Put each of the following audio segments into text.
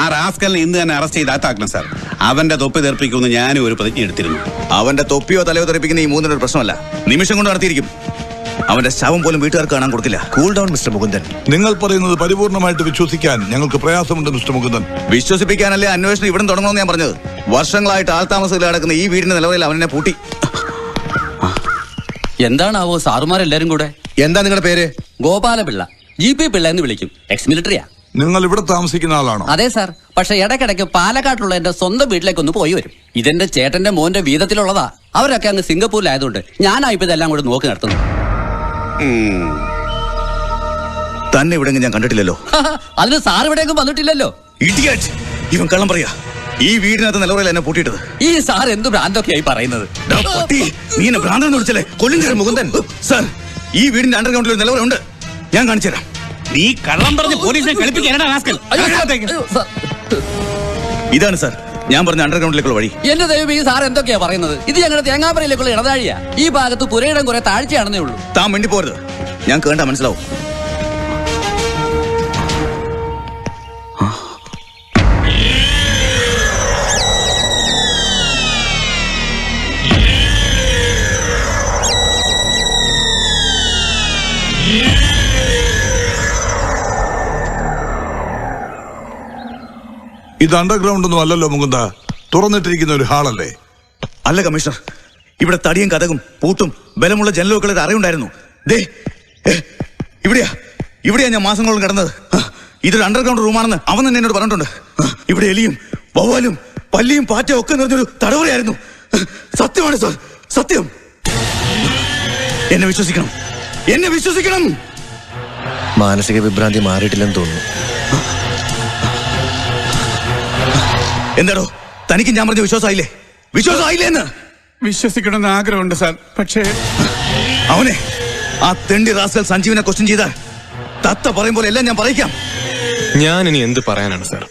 ആ റാസ്കലിനെ ഇന്ന് തന്നെ അറസ്റ്റ് ചെയ്ത് അകത്താക്കണം സാർ. അവന്റെ തൊപ്പി തെറിപ്പിക്കുമെന്ന് ഞാനും ഒരു പ്രതിജ്ഞ എടുത്തിരുന്നു. അവന്റെ തൊപ്പിയോ തലയോ തെറിപ്പിക്കുന്ന ഈ മൂന്നിനൊരു പ്രശ്നമല്ല, നിമിഷം കൊണ്ട് നടത്തിയിരിക്കും. അവന്റെ ശവം പോലും വീട്ടുകാർക്ക് കാണാൻ കൊടുക്കില്ല. Cool down mister Mukundan. നിങ്ങൾ പറയുന്നത് പരിപൂർണമായിട്ട് വിശ്വസിക്കാൻ ഞങ്ങൾക്ക് പ്രയാസമുണ്ട് മിസ്റ്റർ മുകുന്ദൻ. വിശ്വസിപ്പിക്കാനല്ലേ അന്വേഷണം ഇവിടെ തുടങ്ങണമെന്ന് ഞാൻ പറഞ്ഞത്. വർഷങ്ങളായിട്ട് ആൾതാമസത്തിൽ കിടക്കുന്ന ഈ വീടിന്റെ നിലവിൽ അവനെ പൂട്ടി. എന്താണാവോ സാറുമാരെല്ലാരും കൂടെ? എന്താ നിങ്ങളുടെ പേര്? ഗോപാലപിള്ള, GP പിള്ള എന്ന് വിളിക്കും. എക്സ് മിലിറ്ററിയാ. നിങ്ങൾ ഇവിടെ താമസിക്കുന്ന ആളാണോ? അതെ സാർ. പക്ഷെ ഇടയ്ക്കിടയ്ക്ക് പാലക്കാട്ടുള്ള എന്റെ സ്വന്തം വീട്ടിലേക്കൊന്ന് പോയി വരും. ഇതെന്റെ ചേട്ടന്റെ മോന്റെ വീതത്തിലുള്ളതാ. അവരൊക്കെ അങ്ങ് സിംഗപ്പൂരിലായതുകൊണ്ട് ഞാനായിപ്പോ ഇതെല്ലാം കൂടെ നോക്കി നടത്തുന്നു. തന്നെ ഇവിടെ ഞാൻ കണ്ടിട്ടില്ലല്ലോ. അതിന് സാർ ഇവിടേക്കും വന്നിട്ടില്ലല്ലോ. ഇഡിയറ്റ്! ഇവൻ കള്ളം പറയാ. ഈ വീടിനകത്ത് നിലവറയിൽ എന്നെ പൂട്ടിയിട്ടത്. ഈ സാർ എന്ത് ഭ്രാന്തൊക്കെയായി പറയുന്നത്? നീ എന്നെ ഭ്രാന്തെന്ന് വിളിച്ചല്ലേ? കൊല്ലും മുകുന്ദൻ. സാർ, ഈ വീടിന്റെ അണ്ടർഗ്രൗണ്ടിൽ ഒരു നിലവറയുണ്ട്. ഞാൻ കാണിച്ചു തരാം. നീ കള്ളം പറഞ്ഞ് പോലീസിനെ കളിപ്പിക്കാനാ റാസ്കൽ. ഇതാണ് സാർ ഞാൻ പറഞ്ഞ അണ്ടർഗ്രൗണ്ടിലേക്കുള്ള വഴി. എന്റെ ദൈവം, ഈ സാർ എന്തൊക്കെയാ പറയുന്നത്? ഇത് ഞങ്ങളുടെ തേങ്ങാപ്പരയിലേക്കുള്ള ഇടതാഴിയാ. ഈ ഭാഗത്ത് പുരയിടം കുറെ താഴ്ചയാണെന്നേ ഉള്ളൂ. താൻ വേണ്ടി പോരുത്, ഞാൻ കേട്ടാ മനസ്സിലാവും. ഇത് അണ്ടർഗ്രൗണ്ട് ഒന്നും അല്ലല്ലോ മുകുന്ദ, തുറന്നിട്ടിരിക്കുന്ന ഒരു ഹാളല്ലേ? അല്ല കമ്മീഷണർ, ഇവിടെ തടിയും കഥകും പൂട്ടും ബലമുള്ള ജനലുകളുടെ അറയുണ്ടായിരുന്നു. ദേ ഇവിടെയാ ഞാൻ മാസങ്ങളോളം കിടന്നത്. ഇതൊരു അണ്ടർഗ്രൗണ്ട് റൂമാണെന്ന് അവൻ തന്നെ എന്നോട് പറഞ്ഞിട്ടുണ്ട്. ഇവിടെ എലിയും വവ്വാലും പല്ലിയും പാറ്റയും ഒക്കെ നിറഞ്ഞൊരു തടവറയായിരുന്നു. സത്യമാണ് സാർ, സത്യം. എന്നെ വിശ്വസിക്കണം, എന്നെ വിശ്വസിക്കണം. മാനസിക വിഭ്രാന്തി മാറിയിട്ടില്ലെന്ന് തോന്നുന്നു. എന്താടോ തനിക്ക് ഞാൻ പറഞ്ഞ വിശ്വാസമായില്ലേ? വിശ്വാസമായില്ലേ എന്ന്? വിശ്വസിക്കണമെന്ന് ആഗ്രഹമുണ്ട് സാർ, പക്ഷേ അവനെ ആ തെണ്ടി റാസ്കൽ സഞ്ജീവിനെ ക്വസ്റ്റ്യൻ ചെയ്താൽ തത്ത പറയുമ്പോൾ എല്ലാം ഞാൻ പറയിക്കാം. ഞാൻ ഇനി എന്ത് പറയാനാണ് സാർ?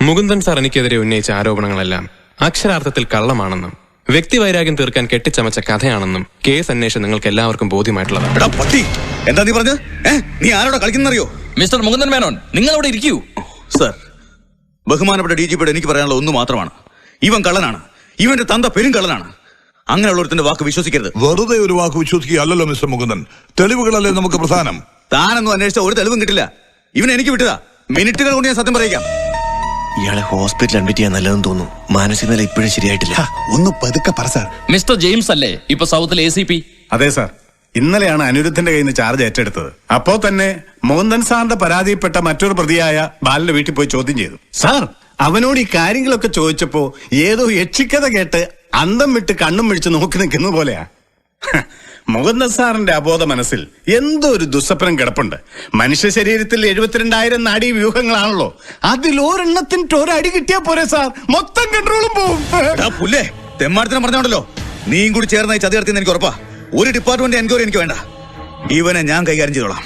മുകുന്ദൻ സാർ എനിക്കെതിരെ ഉന്നയിച്ച ആരോപണങ്ങളെല്ലാം അക്ഷരാർത്ഥത്തിൽ കള്ളമാണെന്നും വ്യക്തിവൈരാഗ്യം തീർക്കാൻ കെട്ടിച്ചമച്ച കഥയാണെന്നും കേസ് അന്വേഷണം നിങ്ങൾക്ക് എല്ലാവർക്കും ബോധ്യമായിട്ടുള്ളതാണ്. എടാ പട്ടി, എന്താ നീ പറഞ്ഞത്? നീ ആരോടാ കളിക്കുന്നറിയോ? മിസ്റ്റർ മുകുന്ദൻ മേനോൻ, നിങ്ങൾ അവിടെ ഇരിക്കൂ. സർ, ബഹുമാനപ്പെട്ട DGPയോട് എനിക്ക് പറയാനുള്ള ഒന്ന് മാത്രമാണ്. ഇവൻ കള്ളനാണ്, ഇവന്റെ തന്ത പെരും കള്ളനാണ്. അങ്ങനെയുള്ളൊരുത്തിന്റെ വാക്ക് വിശ്വസിക്കരുത്. വെറുതെ ഒരു വാക്ക് വിശ്വസിക്കുകയല്ലോ മിസ്റ്റർ മുകുന്ദൻ, തെളിവുകളല്ലേ നമുക്ക് പ്രധാനം. താനൊന്നും അന്വേഷിച്ച ഒരു തെളിവും കിട്ടില്ല. ഇവൻ എനിക്ക് വിട്ടതാ. മിനിറ്റുകൾ കൊണ്ട് ഞാൻ സത്യം പറയിക്കാം. ഇയാളെ ഹോസ്പിറ്റലിൽ അഡ്മിറ്റ് ചെയ്യാൻ നല്ലതെന്ന് തോന്നുന്നു. മാനസിക നില ഇപ്പോഴും ശരിയായിട്ടില്ല. ഒന്ന് പതുക്കെ പറ സാർ. മിസ്റ്റർ ജെയിംസ് അല്ലേ ഇപ്പൊ സൗത്തിലെ ACP? അതെ സാർ, ഇന്നലെയാണ് അനിരുദ്ധന്റെ കയ്യിൽ നിന്ന് ചാർജ് ഏറ്റെടുത്തത്. അപ്പോ തന്നെ മോഹൻദൻ സാറിന്റെ പരാതിയിൽപ്പെട്ട മറ്റൊരു പ്രതിയായ ബാലന്റെ വീട്ടിൽ പോയി ചോദ്യം ചെയ്തു. സാർ, അവനോട് ഈ കാര്യങ്ങളൊക്കെ ചോദിച്ചപ്പോ ഏതോ യക്ഷിക്കഥ കേട്ട് അന്തം വിട്ട് കണ്ണും മിഴിച്ച് നോക്കി നിൽക്കുന്ന പോലെയാ. മോഹൻദൻ സാറിന്റെ അബോധ മനസ്സിൽ എന്തോ ഒരു ദുസ്വപ്നം കിടപ്പുണ്ട്. മനുഷ്യ ശരീരത്തിൽ 72,000 നാഡീ വ്യൂഹങ്ങളാണല്ലോ. അതിലൊരെണ്ണത്തിന് ഒരടി കിട്ടിയാ പോരെ സാർ, മൊത്തം കൺട്രോളും പോവും. പുല്ലേ, തെമ്മാടത്തിനെ പറഞ്ഞോണ്ടല്ലോ. നീയും കൂടി ചേർന്ന ചതി നടത്തിയെന്ന് എനിക്ക് ഉറപ്പാ. ഒരു ഡിപ്പാർട്ട്മെന്റ് എൻക്വയറി എനിക്ക് വേണ്ട. ഇവനെ ഞാൻ കൈകാര്യം ചെയ്തോളാം.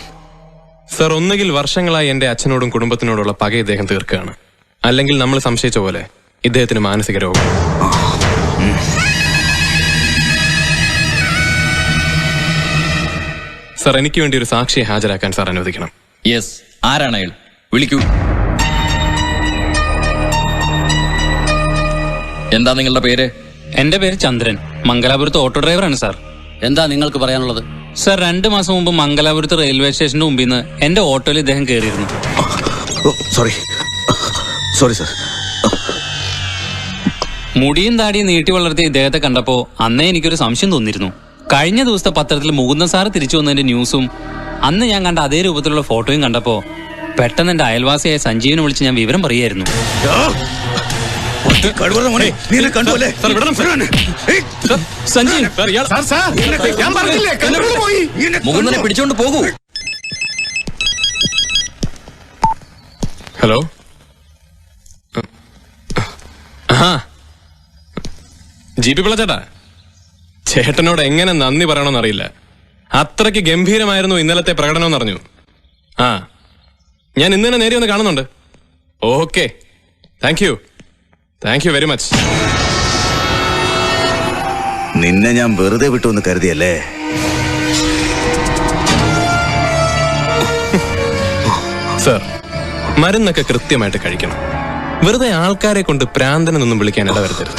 സർ, ഒന്നുകിൽ വർഷങ്ങളായി എന്റെ അച്ഛനോടും കുടുംബത്തിനോടുള്ള പക ഇദ്ദേഹം തീർക്കുകയാണ്, അല്ലെങ്കിൽ നമ്മൾ സംശയിച്ച പോലെ ഇദ്ദേഹത്തിന് മാനസിക രോഗം. സർ, എനിക്ക് വേണ്ടി ഒരു സാക്ഷിയെ ഹാജരാക്കാൻ സാർ അനുവദിക്കണം. യെസ്, ആരാണ് അയാൾ? വിളിക്കൂ. എന്താ നിങ്ങളുടെ പേര്? എന്റെ പേര് ചന്ദ്രൻ, മംഗലാപുരത്ത് ഓട്ടോ ഡ്രൈവറാണ് സാർ. എന്താ നിങ്ങൾക്ക് പറയാനുള്ളത്? സാർ, 2 മാസം മുമ്പ് മംഗലാപുരത്ത് റെയിൽവേ സ്റ്റേഷന്റെ മുമ്പിൽ നിന്ന് എന്റെ ഓട്ടോയിൽ ഇദ്ദേഹം കയറിയിരുന്നു. Sorry sir. മുടിയും താടിയും നീട്ടി വളർത്തിയ ഇദ്ദേഹത്തെ കണ്ടപ്പോ അന്നേ എനിക്കൊരു സംശയം തോന്നിയിരുന്നു. കഴിഞ്ഞ ദിവസത്തെ പത്രത്തിൽ മുകുന്ദൻ സാറ് തിരിച്ചു വന്നതിന്റെ ന്യൂസും അന്ന് ഞാൻ കണ്ട അതേ രൂപത്തിലുള്ള ഫോട്ടോയും കണ്ടപ്പോ പെട്ടെന്ന് എന്റെ അയൽവാസിയായ സഞ്ജീവിനെ വിളിച്ച് ഞാൻ വിവരം പറയായിരുന്നു. മുകുന്ദനെ പിടിച്ചോണ്ട് പോകൂ. ഹലോ. GP പിള്ള ചേട്ടാ, ചേട്ടനോട് എങ്ങനെ നന്ദി പറയണമെന്നറിയില്ല. അത്രയ്ക്ക് ഗംഭീരമായിരുന്നു ഇന്നലത്തെ പ്രകടനം എന്നറിഞ്ഞു. ഞാൻ ഇന്ന് തന്നെ നേരെ ഒന്ന് കാണുന്നുണ്ട്. Okay, thank you very much. നിന്നെ ഞാൻ വെറുതെ വിട്ടു എന്ന് കരുതിയല്ലേ? സർ, മരുന്നൊക്കെ കൃത്യമായിട്ട് കഴിക്കണം. വെറുതെ ആൾക്കാരെ കൊണ്ട് പ്രാന്തനെന്നൊന്നും വിളിക്കാൻ ഇടവരുത്തരുത്.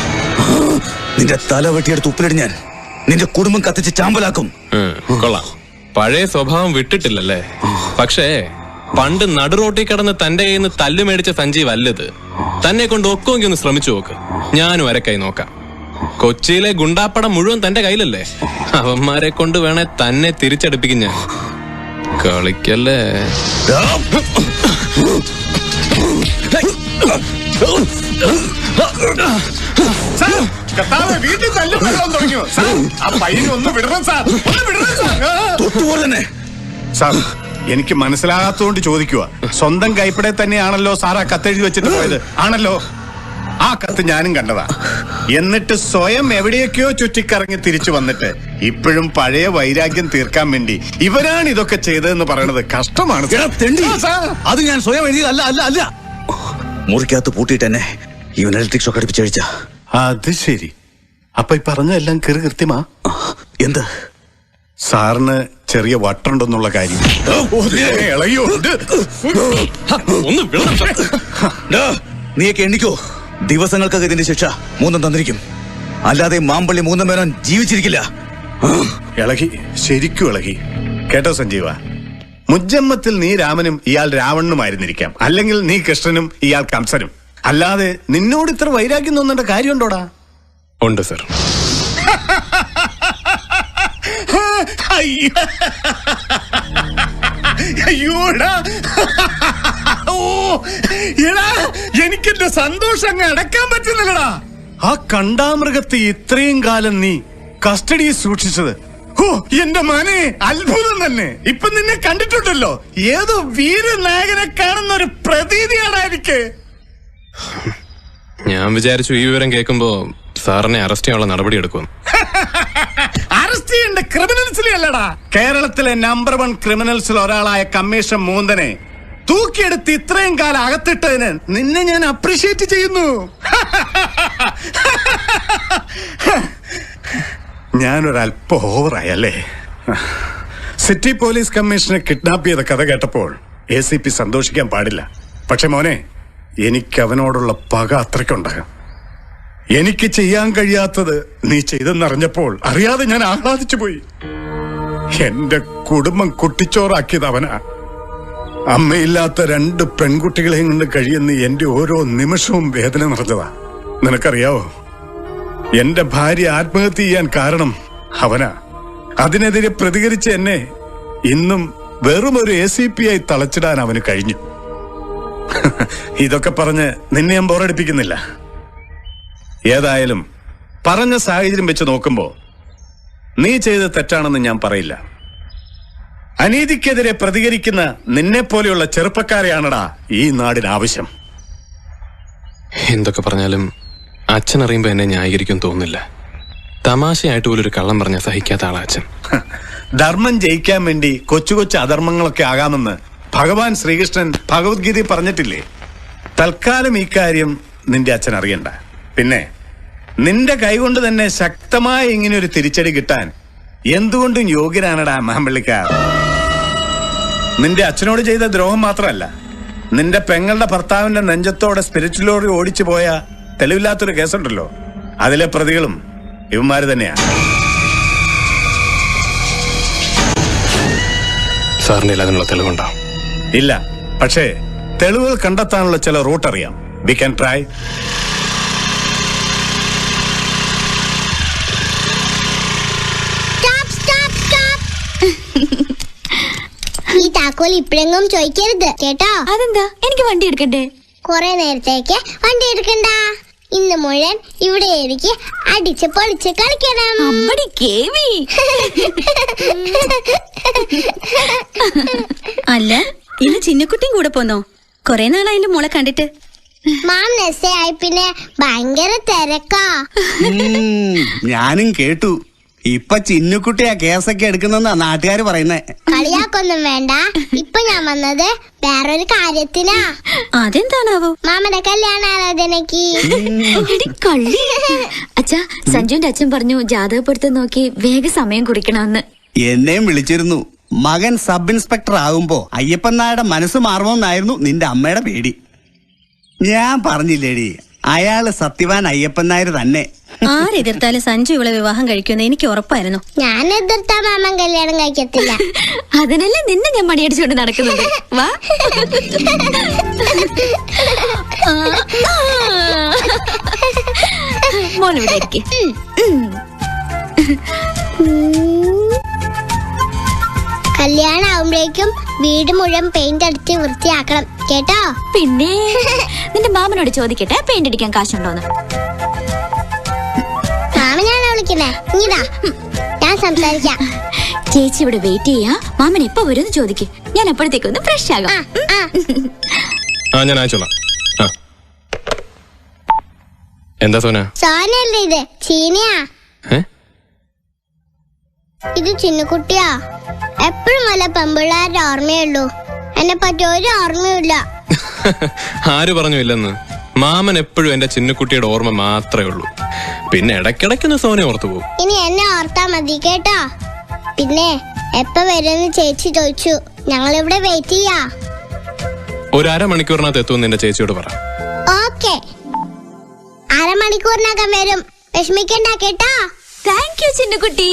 നിന്റെ തല വെട്ടിയെടുത്ത് ഉപ്പിലിട്ട് ഞാൻ നിന്റെ കുടുംബം കത്തിച്ച് ചാമ്പലാക്കും. കൊള്ളാം, പഴയ സ്വഭാവം വിട്ടിട്ടില്ലല്ലേ? പക്ഷേ പണ്ട് നടുറോട്ടിൽ കിടന്ന് തന്റെ കയ്യിൽ നിന്ന് തല്ലു മേടിച്ച സഞ്ജീവ് അല്ലത്. തന്നെ കൊണ്ട് ഒക്കെങ്കിൽ ഒന്ന് ശ്രമിച്ചു നോക്ക്, ഞാനും അരക്കായി നോക്കാം. കൊച്ചിയിലെ ഗുണ്ടാപ്പടം മുഴുവൻ തന്റെ കയ്യിലല്ലേ? അവന്മാരെ കൊണ്ട് വേണേ തന്നെ തിരിച്ചടിപ്പിക്കും ഞാൻ. കളിക്കല്ലേ? വീട്ടിൽ തല്ലുകൊള്ളാൻ തുടങ്ങിയോ? ആ പയ്യനെ ഒന്ന് വിടണം സാർ, ഒന്ന് വിടണം സാർ. തൊട്ടുപോലെ തന്നെ സാർ, എനിക്ക് മനസ്സിലാകാത്തതുകൊണ്ട് ചോദിക്കുക. സ്വന്തം കൈപ്പടെ തന്നെയാണല്ലോ സാർ ആ കത്തെഴുതി വെച്ചിട്ട് പോയത്? ആണല്ലോ. ആ കത്ത് ഞാനും കണ്ടതാ. എന്നിട്ട് സ്വയം എവിടെയൊക്കെയോ ചുറ്റിക്കറങ്ങി തിരിച്ചു വന്നിട്ട് ഇപ്പോഴും പഴയ വൈരാഗ്യം തീർക്കാൻ വേണ്ടി ഇവരാണ് ഇതൊക്കെ ചെയ്തതെന്ന് പറയണത് കഷ്ടമാണ്. അത് ഞാൻ സ്വയം എഴുതിയതല്ല. അല്ല അല്ല മുറിക്കകത്ത് പൂട്ടിയിട്ട് തന്നെ ഇവൻ ഇലക്ട്രിക് ഷോക്ക് അടിപ്പിച്ചഴിച്ച. അത് ശരി. അപ്പൊ ഈ പറഞ്ഞെല്ലാം കൃത്യമാ? എന്ത്? സാറിന് ചെറിയ വട്ടുണ്ടെന്നുള്ള കാര്യം. നീയൊക്കെ എണ്ണിക്കോ. ദിവസങ്ങൾക്കൊക്കെ ഇതിന്റെ ശിക്ഷ മൂന്നും തന്നിരിക്കും. അല്ലാതെ മാമ്പള്ളി മൂന്നും പേരും ജീവിച്ചിരിക്കില്ല. ഇളകി, ശരിക്കും ഇളകി. കേട്ടോ സഞ്ജീവ, മുജ്ജമ്മത്തിൽ നീ രാമനും ഇയാൾ രാവണനുമായിരുന്നിരിക്കാം, അല്ലെങ്കിൽ നീ കൃഷ്ണനും ഇയാൾ കംസനും. അല്ലാതെ നിന്നോട് ഇത്ര വൈരാഗ്യം തോന്നേണ്ട കാര്യമുണ്ടോടാ? ഉണ്ട് സർ. അയ്യോടാ, എനിക്കെന്റെ സന്തോഷം അങ്ങ് അടക്കാൻ പറ്റുന്നില്ലടാ. ആ കണ്ടാമൃഗത്തെ ഇത്രയും കാലം നീ കസ്റ്റഡിയിൽ സൂക്ഷിച്ചത്, ഓ എന്റെ മോനെ, അത്ഭുതം തന്നെ. ഇപ്പൊ നിന്നെ കണ്ടിട്ടുണ്ടല്ലോ, ഏതോ വീരനായകനെ കാണുന്ന ഒരു പ്രതീതിയാണ് എനിക്ക്. ഞാൻ വിചാരിച്ചു ഈ വിവരം കേൾക്കുമ്പോ സാറിനെ അറസ്റ്റ് ചെയ്യാനുള്ള നടപടി എടുക്കും. അറസ്റ്റ് ചെയ്യേണ്ട ക്രിമിനൽസിലെ അല്ലടാ, കേരളത്തിലെ നമ്പർ 1 ക്രിമിനൽസിൽ ഒരാളായ കമ്മീഷൻ മൂന്തനെ തൂക്കിയെടുത്ത് ഇത്രയും കാലം അകത്തിട്ടതിന് നിന്നെ ഞാൻ അപ്രീഷിയേറ്റ് ചെയ്യുന്നു. ഞാനൊരല്പം ഓവറായല്ലേ? സിറ്റി പോലീസ് കമ്മീഷനെ കിഡ്നാപ്പ് ചെയ്ത കഥ കേട്ടപ്പോൾ ACP സന്തോഷിക്കാൻ പാടില്ല. പക്ഷെ മോനെ, എനിക്ക് അവനോടുള്ള പക അത്രയ്ക്കുണ്ടാകും. എനിക്ക് ചെയ്യാൻ കഴിയാത്തത് നീ ചെയ്തെന്നറിഞ്ഞപ്പോൾ അറിയാതെ ഞാൻ ആഹ്ലാദിച്ചു പോയി. എന്റെ കുടുംബം കുട്ടിച്ചോറാക്കിയത് അവനാ. അമ്മയില്ലാത്ത 2 പെൺകുട്ടികളെയും കൊണ്ട് കഴിയുന്ന എന്റെ ഓരോ നിമിഷവും വേദന നിറഞ്ഞതാ. നിനക്കറിയാവോ, എന്റെ ഭാര്യ ആത്മഹത്യ ചെയ്യാൻ കാരണം അവനാ. അതിനെതിരെ പ്രതികരിച്ച എന്നെ ഇന്നും വെറും ഒരു ACP ആയി തളച്ചിടാൻ അവന് കഴിഞ്ഞു. ഇതൊക്കെ പറഞ്ഞ് നിന്നെ ഞാൻ ബോറടിപ്പിക്കുന്നില്ല. ഏതായാലും പറഞ്ഞ സാഹചര്യം വെച്ച് നോക്കുമ്പോ നീ ചെയ്ത് തെറ്റാണെന്ന് ഞാൻ പറയില്ല. അനീതിക്കെതിരെ പ്രതികരിക്കുന്ന നിന്നെ പോലെയുള്ള ചെറുപ്പക്കാരെയാണടാ ഈ നാടിന് ആവശ്യം. എന്തൊക്കെ പറഞ്ഞാലും അച്ഛൻ അറിയുമ്പോ എന്നെ ന്യായീകരിക്കും തോന്നുന്നില്ല. തമാശയായിട്ട് പോലൊരു കള്ളം പറഞ്ഞ സഹിക്കാത്ത ആളാ അച്ഛൻ. ധർമ്മം ജയിക്കാൻ വേണ്ടി കൊച്ചു കൊച്ചു അധർമ്മങ്ങളൊക്കെ ആകാമെന്ന് ഭഗവാൻ ശ്രീകൃഷ്ണൻ ഭഗവത്ഗീതയിൽ പറഞ്ഞിട്ടില്ലേ? തൽക്കാലം ഈ കാര്യം നിന്റെ അച്ഛൻ അറിയണ്ട. പിന്നെ നിന്റെ കൈകൊണ്ട് തന്നെ ശക്തമായ ഇങ്ങനെ ഒരു തിരിച്ചടി കിട്ടാൻ എന്തുകൊണ്ടും യോഗ്യനാണടാ മാമ്പള്ളിക്കാർ. നിന്റെ അച്ഛനോട് ചെയ്ത ദ്രോഹം മാത്രമല്ല, നിന്റെ പെങ്ങളുടെ ഭർത്താവിന്റെ നെഞ്ചത്തോടെ സ്പിരിച്വൽ ലോറി ഓടിച്ചു പോയ തെളിവില്ലാത്തൊരു കേസുണ്ടല്ലോ, അതിലെ പ്രതികളും ഇവന്മാര് തന്നെയാ. സാറിന് അതിനുള്ള തെളിവുണ്ടോ? ഇല്ല, പക്ഷേ തെളിവുകൾ കണ്ടെത്താനുള്ള ചില റൂട്ട് അറിയാം. We can try. ഈ താക്കോൽ ഇപ്പഴെങ്ങും ചോദിക്കരുത് കേട്ടോ. അതെന്താ? എനിക്ക് വണ്ടി എടുക്കണ്ടേ? കുറെ നേരത്തേക്ക് വണ്ടി എടുക്കണ്ട. ഇന്ന് മുഴുവൻ ഇവിടെ എനിക്ക് അടിച്ച് പൊളിച്ച് കളിക്കണം. അല്ല, ഇന്ന് ചിന്നക്കുട്ടിയും കൂടെ പോന്നോ? കൊറേ നാളായാലും മോളെ കണ്ടിട്ട്. മാം നെസ്സയായി പിന്നെ ഭയങ്കര തിരക്കാ. ഞാനും കേട്ടു. ഇപ്പൊ ചിന്നുകുട്ടിയാ കേസൊക്കെ എടുക്കുന്നെന്നാ നാട്ടുകാര് പറയുന്നേ. കളിയാക്കൊന്നും വേണ്ട. ഇപ്പൊ ഞാൻ വന്നത് വേറൊരു കാര്യത്തിനാ. അതെന്താണാവോ? മാമന്റെ കല്യാണാലോചനക്ക്. അച്ഛാ, സഞ്ജുവിന്റെ അച്ഛൻ പറഞ്ഞു ജാതകപ്പെടുത്തം നോക്കി വേഗം സമയം കുറിക്കണമെന്ന്. എന്നെയും വിളിച്ചിരുന്നു. മകൻ സബ് ഇൻസ്പെക്ടർ ആകുമ്പോ അയ്യപ്പൻ നായരുടെ മനസ്സ് മാറുമോന്നായിരുന്നു നിന്റെ അമ്മയുടെ പേടി. ഞാൻ പറഞ്ഞില്ലേടി, അയാള് സത്യവാൻ അയ്യപ്പൻ നായർ തന്നെ. ആരെതിർത്താലും സഞ്ജു ഇവളെ വിവാഹം കഴിക്കുമെന്ന് എനിക്ക് ഉറപ്പായിരുന്നു. ഞാൻ എതിർത്താ മാമൻ കല്യാണം കഴിക്കത്തില്ല. അതിനല്ലേ നിന്നെ ഞാൻ മടിയടിച്ചുകൊണ്ട് നടക്കുന്നുണ്ട്. വാ മോളിവിടെ ഇരിക്ക്. കല്യാണം ആവുമ്പോഴേക്കും വീട് മുഴുവൻ പെയിന്റ് അടിച്ച് വൃത്തിയാക്കണം കേട്ടോ. പിന്നെ നിന്റെ മാമനോട് ചോദിക്കട്ടെ പെയിന്റ് അടിക്കാൻ കാശുണ്ടോന്ന്. മാമനാണോ വിളിക്കുന്നേ? ഇതാ ഞാൻ സംസാരിക്കാം. ചേച്ചി ഇവിടെ വെയിറ്റ് ചെയ്യാ. മാമൻ എപ്പോ വരുമെന്ന് ചോദിക്കും. ഞാൻ അപ്പോഴത്തേക്കൊന്ന് ഫ്രഷ് ആകാം. ഞാൻ അയച്ചോളാം. എന്താ സോന? സോനല്ലേ ഇത്? ചീനയാ. ഇത് ചിന്നുകുട്ടിയാ. എപ്പോഴും വല്ല പെമ്പിള്ളാരുടെ ഓർമ്മയുള്ളൂ, എന്നെ പറ്റി ഒരു ഓർമ്മയില്ല. ആര് പറഞ്ഞു ഇല്ലെന്ന്? മാമൻ എപ്പോഴും എന്റെ ചിന്നുകുട്ടിയുടെ ഓർമ്മ മാത്രമേ ഉള്ളൂ. പിന്നെ ഇടയ്ക്കിടയ്ക്കൊന്ന് സോനെ ഓർത്തു പോകും. ഇനി എന്നെ ഓർത്താ മതി കേട്ടോ. പിന്നെ എപ്പ വരുമെന്ന് ചേച്ചി ചോദിച്ചു. ഞങ്ങളിവിടെ വെയിറ്റ് ചെയ്യാ. ഒരു അരമണിക്കൂറിനകത്ത് എത്തുമെന്ന് എന്റെ ചേച്ചിയോട് പറ. ഓക്കെ, അരമണിക്കൂറിനകം വരും. വിഷമിക്കണ്ട കേട്ടോ. Thank you Chinnukutty.